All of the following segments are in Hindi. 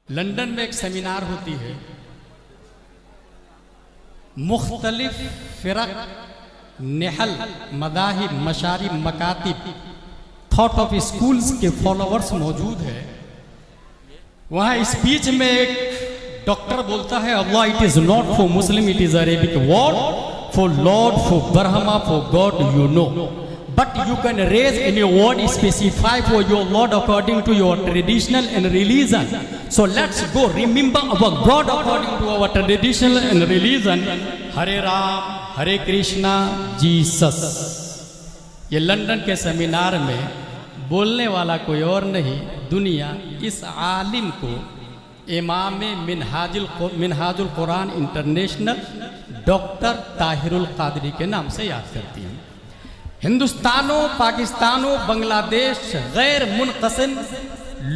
लंदन में एक सेमिनार होती है, मुख्तलिफ फ़िरक़, नेहल, मदाहिब, मशारिब, मकातिब, थॉट ऑफ स्कूल्स के फॉलोअर्स मौजूद है। वहाँ स्पीच में एक डॉक्टर बोलता है, Allah it is not for Muslim, it is Arabic word for lord, for Brahma, for God you know, but you can raise any word specify for your Lord according to your traditional and religion. So let's go remember our God according to our traditional and religion. Hare Ram, Hare Krishna, Jesus. ये लंदन के सेमिनार में बोलने वाला कोई और नहीं, दुनिया इस आलिम को इमाम मिनहाजुल कुरान इंटरनेशनल डॉक्टर ताहिरुल कादरी के नाम से याद करती है। हिंदुस्तानों, पाकिस्तानों, बांग्लादेश गैर मुनक़सिम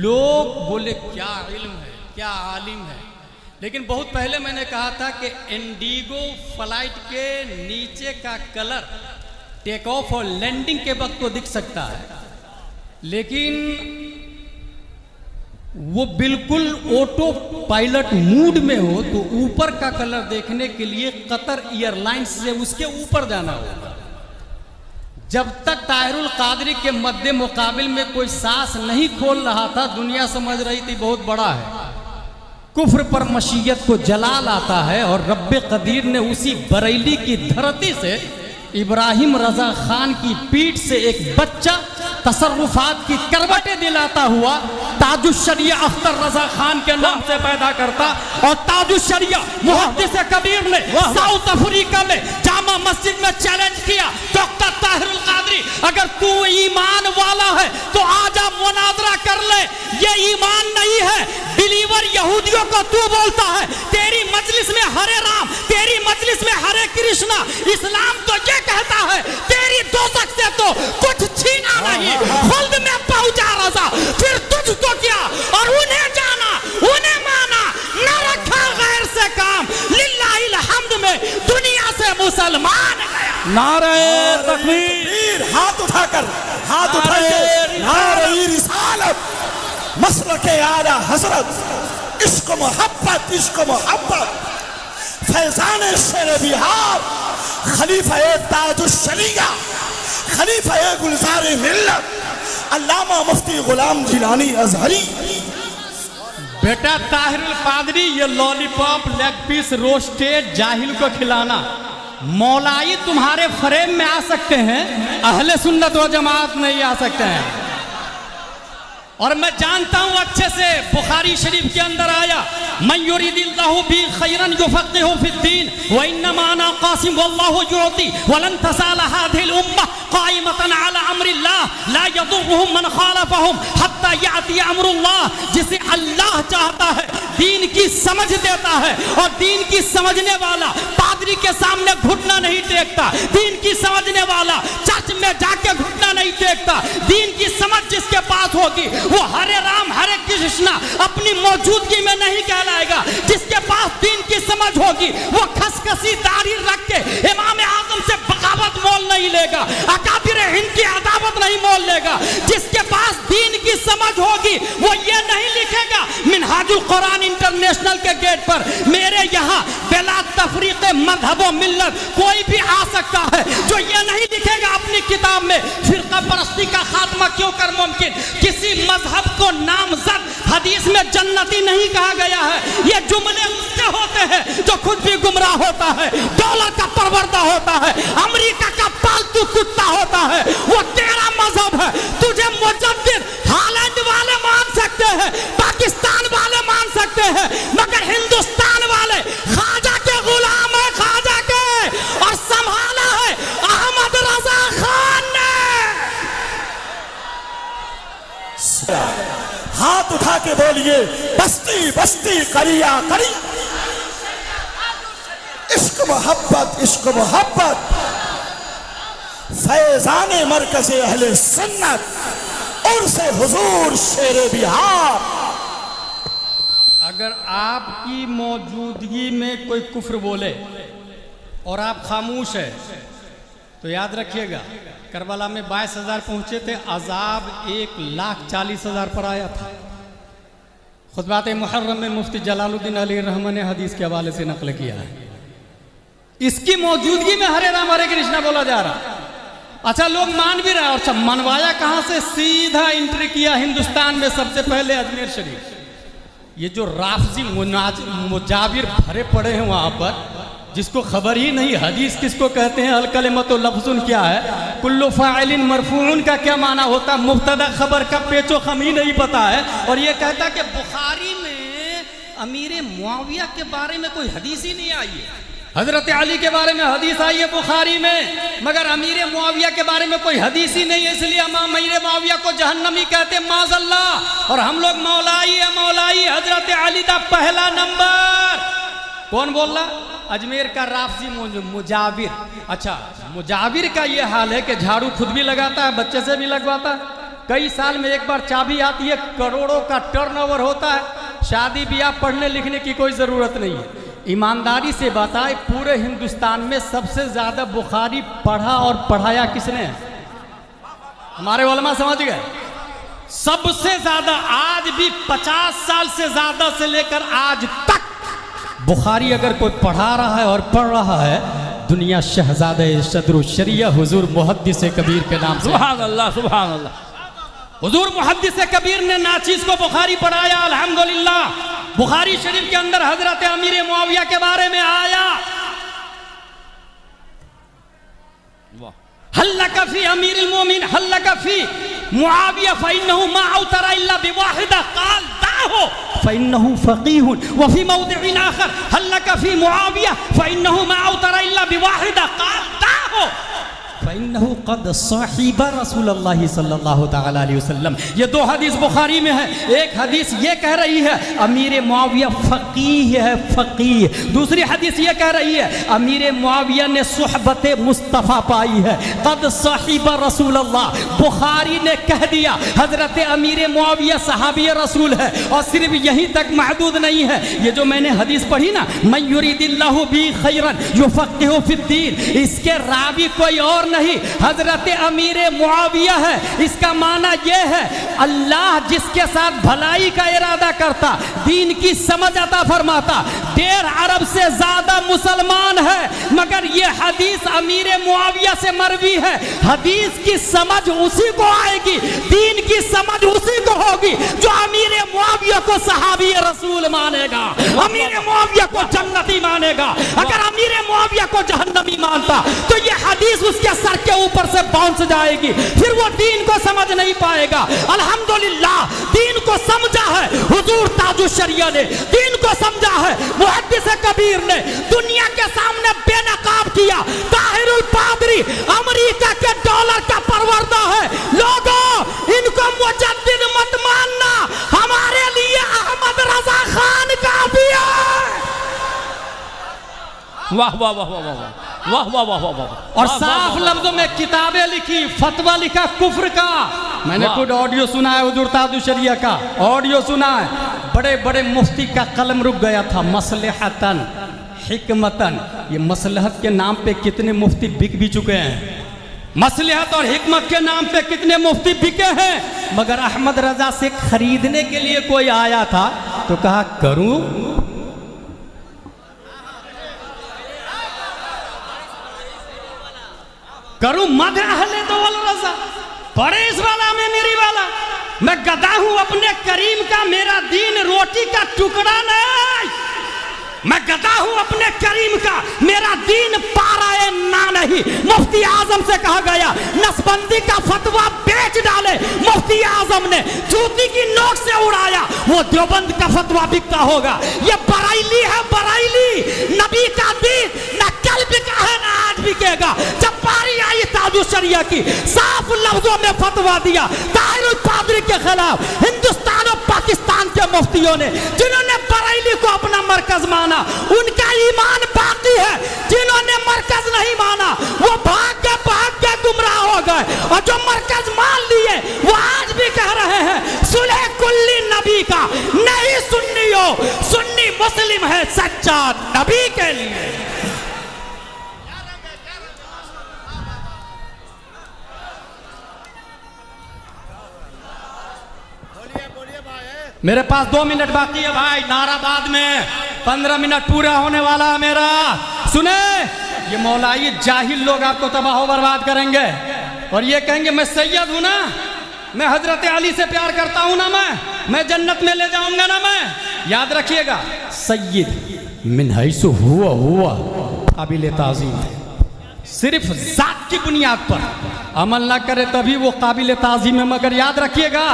लोग बोले क्या इल्म है, क्या आलिम है। लेकिन बहुत पहले मैंने कहा था कि इंडिगो फ्लाइट के नीचे का कलर टेक ऑफ और लैंडिंग के वक्त तो दिख सकता है, लेकिन वो बिल्कुल ऑटो पायलट मूड में हो तो ऊपर का कलर देखने के लिए कतर एयरलाइंस से उसके ऊपर जाना होगा। जब तक ताहिरुल कादरी के मद्दे मुकाबिल में कोई सांस नहीं खोल रहा था, दुनिया समझ रही थी बहुत बड़ा है। कुफ्र पर मशीयत को जलाल आता है और रब्बे कदीर ने उसी बरेली की धरती से इब्राहिम रजा खान की पीठ से एक बच्चा तसर्रुफात की करवटें दिलाता हुआ ताजुश्शरिया अख्तर रजा खान के नाम से पैदा करता। और ताजुश्शरिया मुहद्दिस कबीर ने साउथ अफ्रीका में जामा मस्जिद में चैलेंज किया, डॉक्टर ताहिरुल कादरी अगर तू ईमान वाला है तो आजा मुनाजरा कर ले, ये ईमान नहीं है। बिलीवर यहूदियों को तू बोलता है, तेरी मजलिस में हरे राम, तेरी मजलिस में हरे कृष्णा। इस्लाम तो ये कहता है तेरी दोज़ख से तो कुछ छीना नहीं, खुल्द में पहुंचा रज़ा, फिर तुझको क्या और उन्हें जाना, उन्हें माना, न रखा गैर से काम। लिल्लाहिल हम्द में दुनिया से मुसलमान गया। नारे तकबीर, हाथ उठाकर, हाथ उठाकर नारे रिसालत, मसलके आला हजरत, इश्क मोहब्बत, इश्क मोहब्बत, फैजान शेर बिहार, खलीफा ताजुश्शरिया, खलीफा गुलजार मिल्लत, अल्लामा मुफ्ती गुलाम जिलानी अजहरी। बेटा ताहिरुल कादरी, ये लॉलीपॉप, लेग पीस, रोस्टेड जाहिल को खिलाना, मौलाई तुम्हारे फ्रेम में आ सकते हैं, अहले सुन्नत व जमात नहीं आ सकते हैं। और मैं जानता हूं अच्छे से, बुखारी शरीफ के अंदर आया, मन युरिदिल्लाहु बि खैरन युफक्किहु फिद्दीन व इन्नमा अना कासिम वल्लाहु युती वलन तसाल हादिल उम्मह काइमतन अला अम्रिल्लाह ला यदुर्रुहुम मन खालफहुम हत्ता याति अम्रुल्लाह। जिसे अल्लाह चाहता है दीन की समझ देता है, और दीन की समझने वाला पादरी के सामने घुटना नहीं टेकता, दीन की समझने वाला चर्च में जाके घुटना नहीं टेकता। दीन की समझ जिसके पास होगी वो हरे राम हरे कृष्णा अपनी मौजूदगी में नहीं कहलाएगा। जिसके पास दीन की समझ होगी वो खसखसी दाढ़ी रख के इमाम आजम से बगावत मोल नहीं लेगा, अकाबिर हिंद की अदावत नहीं मोल लेगा। जिसके पास दीन की समझ होगी वो ये नहीं लिखेगा मिनहाजुल कुरान इंटरनेशनल के गेट पर, मेरे यहाँ बिला तफरीक़ मज़हब व मिल्लत कोई भी आ सकता है, जो ये नहीं लिखेगा अपनी किताब में फिरका परस्ती का खात्मा क्यों कर मुमकिन। किसी मजहब को नामजद हदीस में जन्नती नहीं कहा गया है। ये जुमले उसके होते हैं जो खुद भी गुमराह होता है, डॉलर का परवरदा होता है, अमेरिका का पालतू कुत्ता होता है, वो तेरा मजहब है। तुझे मुजद्दिद हालैंड वाले मान सकते हैं, पाकिस्तान वाले मान सकते हैं, मगर हिंदुस्तान वाले ख्वाजा के गुलाम है, ख्वाजा के, और संभाला है अहमद रजा खान ने। हाथ उठा के बोलिए, बस्ती बस्ती करिया करी, इश्क मोहब्बत, इश्क मोहब्बत, फैजाने मरकज़े अहले सुन्नत, उर्से हुजूर शेर बिहार। अगर आपकी मौजूदगी में कोई कुफ्र बोले और आप खामोश है तो याद रखिएगा, करबला में 22,000 पहुंचे थे, अजाब 1,40,000 पर आया था। खुतबात मुहर्रम में मुफ्ती जलालुद्दीन अली रहमान ने हदीस के हवाले से नकल किया है। इसकी मौजूदगी में हरे राम हरे कृष्णा बोला जा रहा। अच्छा, लोग मान भी रहे। और मनवाया कहां से? सीधा एंट्री किया हिंदुस्तान में सबसे पहले अजमेर शरीफ। ये जो राफजी मुजाबिर भरे पड़े हैं वहां पर, जिसको खबर ही नहीं हदीस किसको कहते हैं, अल कलिमतु लफ्जुन क्या है, कुल्लु फाइलिन मरफून का क्या माना होता, मुब्तदा खबर का पेचो खम ही नहीं पता है। और ये कहता कि बुखारी में अमीर मुआविया के बारे में कोई हदीस ही नहीं आई है। हजरत अली के बारे में हदीस आई है बुखारी में, मगर अमीर मुआविया के बारे में कोई हदीस ही नहीं है। इसलिए हम अमीर मुआविया को जहन्नमी कहते माज़अल्लाह। और हम लोग मौलाई है, मौलाई हजरत अली का पहला नंबर। कौन बोल रहा? अजमेर का राफजी मुजाबिर। अच्छा, मुजाबिर का ये हाल है कि झाड़ू खुद भी लगाता है, बच्चे से भी लगवाता है। कई साल में एक बार चाबी आती है, करोड़ों का टर्नओवर होता है। शादी ब्याह पढ़ने लिखने की कोई ज़रूरत नहीं है। ईमानदारी से बताए, पूरे हिंदुस्तान में सबसे ज़्यादा बुखारी पढ़ा और पढ़ाया किसने? हमारे उलमा समझ गए। सबसे ज़्यादा, आज भी 50 साल से ज़्यादा से लेकर आज तक बुखारी अगर कोई पढ़ा रहा है और पढ़ रहा है, दुनिया शहजादे सदरुल शरिया हुजूर मुहद्दिस कबीर के नाम से। सुभान अल्लाह, सुभान अल्लाह। हुजूर मुहद्दिस कबीर ने नाचीज को बुखारी पढ़ाया, अल्हम्दुलिल्लाह। बुखारी शरीफ के अंदर हजरत अमीर मुआविया के बारे में आया, हल्लका फी अमीरुल मोमिन हल्लका फी मुआविया फइन्नहु मा औतरा इल्ला बिवाहिदा काल दाहो फइन्नहु फकीहुन व फी मौदिइन आखर हल्लका फी मुआविया फइन्नहु मा औतरा इल्ला बिवाहिदा काल दाहो फइन्नहु कद साहिबा रसूलुल्लाह सल्लल्लाहु तआला अलैहि वसल्लम। ये दो हदीस बुखारी में है। एक हदीस ये कह रही है अमीर मुआविया फकीह है, फकीह। दूसरी हदीस ये कह रही है अमीर मुआविया ने सुहबत मुस्तफ़ा पाई है, कद साहिबा रसूलुल्लाह। बुखारी ने कह दिया हजरत अमीर मुआविया सहाबी रसूल है। और सिर्फ यहीं तक महदूद नहीं है। ये जो मैंने हदीस पढ़ी ना, मन युरिदिल्लाहु बी खैरन युफक्किहु फिद्दीन, इसके रावी कोई और नहीं, हजरत अमीर मुआविया है। इसका माना यह है अल्लाह जिसके साथ भलाई का इरादा करता, दीन की समझ अता फरमाता। 1.5 अरब से ज्यादा मुसलमान है, मगर यह हदीस अमीर मुआविया से मरवी है। हदीस की समझ उसी को आएगी, दीन की समझ उसी को होगी जो अमीर मुआविया को सहाबी रसूल मानेगा, अमीर मुआविया को जन्नती मानेगा। अगर अमीर मुआविया को जहन्नमी मानता तो यह हदीस उसके सर के ऊपर से बाउंस जाएगी, फिर वो दीन को समझ नहीं पाएगा। अल्हम्दुलिल्लाह, दीन को समझा है हुजूर ताजुश शरिया ने, दीन को समझा है मुहद्दिस कबीर ने, दुनिया के सामने बेनकाब किया। ताहिरुल पादरी अमेरिका के डॉलर का परवरदा है। लोगों, इनको मुजद्दिद मत मानना, हमारे लिए अहमद रजा खान काफी है। वाह वाह वाह वाह वाह वाह वाह वाह वाह वाह। और साफ लफ्जों में किताबें लिखी, फतवा लिखा कुफ्र का। मैंने खुद ऑडियो सुना है हुजूर ताजुश शरिया का, ऑडियो सुना है। बड़े बड़े मुफ्ती का कलम रुक गया था, मसलहतन हिकमतन। ये मसलहत के नाम पे कितने मुफ्ती बिक भी चुके हैं, मसलहत और हिकमत के नाम पे कितने मुफ्ती बिके हैं। मगर अहमद रजा से खरीदने के लिए कोई आया था तो कहा करूं, करूं मद अहले दो वल रजा, पड़े इस वाला में मेरी वाला। मैं गदा हूं अपने करीम का, मेरा दीन रोटी का टुकड़ा नहीं। मैं गदा हूं अपने करीम का, मेरा दीन पाराए ना नहीं। मुफ्ती आजम से कहा गया नसबंदी का फतवा बेच डाले, मुफ्ती आजम ने जूती की नोक से उड़ाया, वो देवबंद का फतवा बिकता होगा। ये बराइली है, बराइली। नबी का दीन न कल बिका है ना आज बिकेगा। जब बारी आई ताजुश शरिया की, साफ लफ्जों में फतवा दिया ताहिरुल पादरी के खिलाफ। हिंदुस्तान और पाकिस्तान के मुफ्तियों ने, जिन्होंने बराइली को अपना मरकज माना, उनका ईमान बाकी है। जिन्होंने मरकज नहीं माना वो भाग के गुमराह हो गए, और जो मरकज मान लिए वो आज भी कह रहे हैं सुलह कुल्ली नबी का नहीं। सुन्नियों, सुन्नी मुस्लिम है सच्चा नबी के लिए। मेरे पास 2 मिनट बाकी है भाई, नाराबाद में 15 मिनट पूरा होने वाला है मेरा। सुने, ये मौलाई जाहिल लोग आपको तबाह बर्बाद करेंगे और ये कहेंगे मैं सैयद हूं ना, मैं हजरत अली से प्यार करता हूं ना, मैं जन्नत में ले जाऊंगा ना मैं। याद रखिएगा, सैयद मिन हैसु हुआ काबिल ताज़ीम है, सिर्फ जात की बुनियाद पर अमल ना करे तभी वो काबिल ताज़ीम है। मगर याद रखिएगा,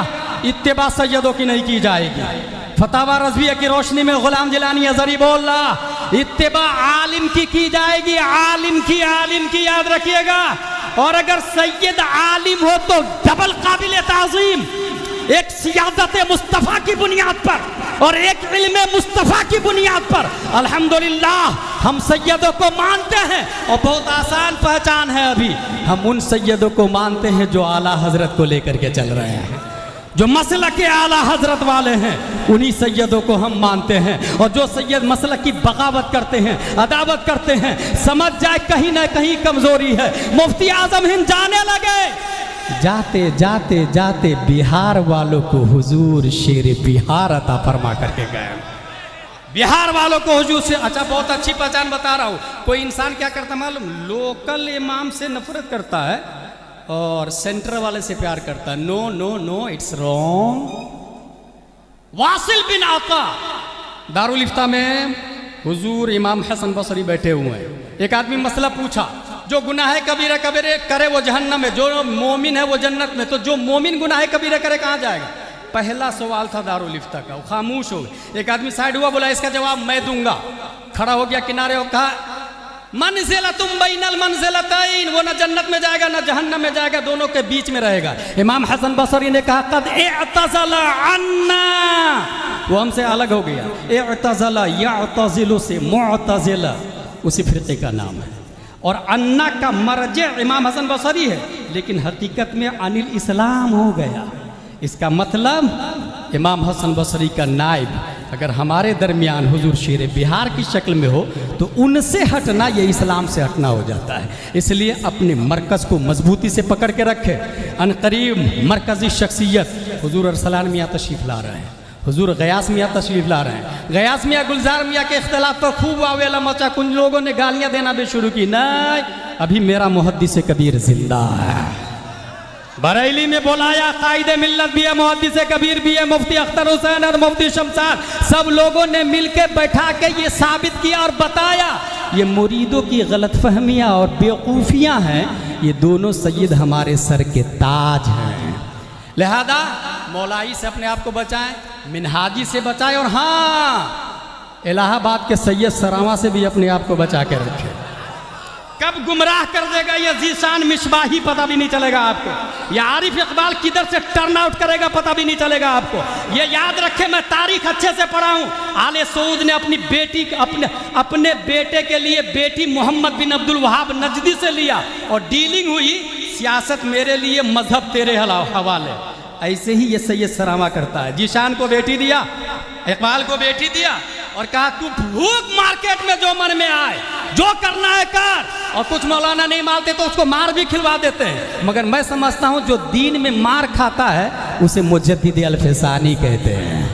इत्तिबा सैयदों की नहीं की जाएगी। फतावा रज़विया की रोशनी में गुलाम जिलानी अज़हरी बोल रहा, इत्तिबा आलिम की जाएगी, आलिम की याद रखिएगा। और अगर सैयद आलिम हो तो डबल काबिल ताज़ीम, एक सियादत मुस्तफ़ा की बुनियाद पर और एक इल्म मुस्तफ़ा की बुनियाद पर। अल्हम्दुलिल्लाह हम सैयदों को मानते हैं और बहुत आसान पहचान है, अभी हम उन सैयदों को मानते हैं जो आला हजरत को लेकर के चल रहे हैं, जो मसलक के आला हजरत वाले हैं, उन्हीं सैयदों को हम मानते हैं। और जो सैयद मसलक की बगावत करते हैं, अदावत करते हैं, समझ जाए कहीं ना कहीं कमजोरी है। मुफ्ती आजम हिंद जाने लगे, जाते जाते जाते बिहार वालों को हुजूर शेर बिहार अता फरमा करके गए। बिहार वालों को हुजूर से, अच्छा बहुत अच्छी पहचान बता रहा हूँ। कोई इंसान क्या करता मालूम, लोकल इमाम से नफरत करता है और सेंटर वाले से प्यार करता है। No no no, it's wrong. वासिल बिन आका दारुल इफ्ता में हुजूर इमाम हसन बसरी बैठे हुए हैं। एक आदमी मसला पूछा, जो गुनाह कबीरा कबीरे करे वो जहन्नम में, जो मोमिन है वो जन्नत में। तो जो मोमिन गुनाह कबीरा करे कहाँ जाएगा? पहला सवाल था दारुल इफ्ता का, वो खामोश हो गए। एक आदमी साइड हुआ, बोला इसका जवाब मैं दूंगा। खड़ा हो गया किनारे और कहा, मंज़िलतुम बैनल मंज़िलतैन, वो ना जन्नत में जाएगा ना जहन्नम में जाएगा, दोनों के बीच में रहेगा। इमाम हसन बसरी ने कहा, कद इअतज़ला अन्ना, वो हमसे अलग हो गया। इअतज़ला यअतज़िलु से मुअतज़िला उसी फिरके का नाम है। और अन्ना का मरजे इमाम हसन बसरी है, लेकिन हकीकत में अनिल इस्लाम हो गया। इसका मतलब इमाम हसन बसरी का नाइब अगर हमारे दरमियान हुजूर शेर बिहार की शक्ल में हो तो उनसे हटना ये इस्लाम से हटना हो जाता है। इसलिए अपने मरकज़ को मजबूती से पकड़ के रखे। अनकरीब मरकज़ी शख्सियत हुजूर अरसलान मियाँ तशरीफ़ ला रहे हैं, हुजूर गयास मियाँ तशरीफ़ ला रहे हैं। गयास मियाँ गुलजार मियाँ के इख्तिलाफ तो खूब आवेला मचा, कुछ लोगों ने गालियाँ देना भी शुरू की। नहीं, अभी मेरा मुहद्दिस कबीर जिंदा है। बरेली में बुलाया कायदे मिल्लत भी है, मुहद्दिस कबीर भी है, मुफ्ती अख्तर हुसैन और मुफ्ती शमशाद, सब लोगों ने मिलकर बैठा के ये साबित किया और बताया ये मुरीदों की गलतफहमियाँ और बेवकूफ़ियाँ हैं, ये दोनों सैयद हमारे सर के ताज हैं। लिहाजा मौलाई से अपने आप को बचाएं, मिनहाजी से बचाएं, और हाँ इलाहाबाद के सैयद सरावा से भी अपने आप को बचा के रखें। कब गुमराह कर देगा ये जीशान मिसबाही पता भी नहीं चलेगा आपको। या आरिफ इकबाल किधर से टर्न आउट करेगा पता भी नहीं चलेगा आपको। ये याद रखे, मैं तारीख अच्छे से पढ़ा हूँ। आले सऊद ने अपनी बेटी अपने बेटे के लिए बेटी मोहम्मद बिन अब्दुल वहाब नजदी से लिया और डीलिंग हुई, सियासत मेरे लिए मजहब तेरे हवाले। ऐसे ही ये सैयद सरावा करता है। जीशान को बेटी दिया, इकबाल को बेटी दिया और कहा तू भूख मार्केट में जो मन में आए, जो करना है कर। और कुछ मौलाना नहीं मानते तो उसको मार भी खिलवा देते हैं। मगर मैं समझता हूँ जो दीन में मार खाता है उसे मुजद्दिद अल-फसानी कहते हैं।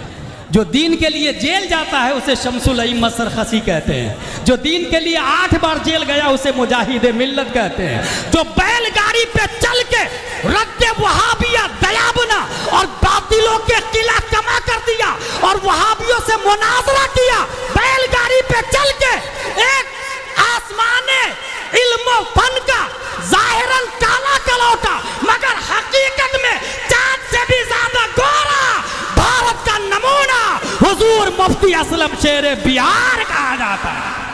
जो दीन के लिए जेल जाता है उसे शमसुल अइम्मत सरखसी कहते हैं। जो दीन के लिए 8 बार जेल गया उसे मुजाहिद मिल्लत कहते हैं। जो बैलगाड़ी पे चल के रद्दे वहाबिया दयाबना और बातिलों के किला कमा कर दिया और वहाबियों से मुनाजरा किया, बैलगाड़ी पे चल के एक आसमाने इल्म फन का जाहिरन काला कलौटा मगर हकीकत में चांद से भी ज्यादा गोरा भारत का नमूना हुजूर मुफ्ती असलम शेर बिहार कहा जाता है।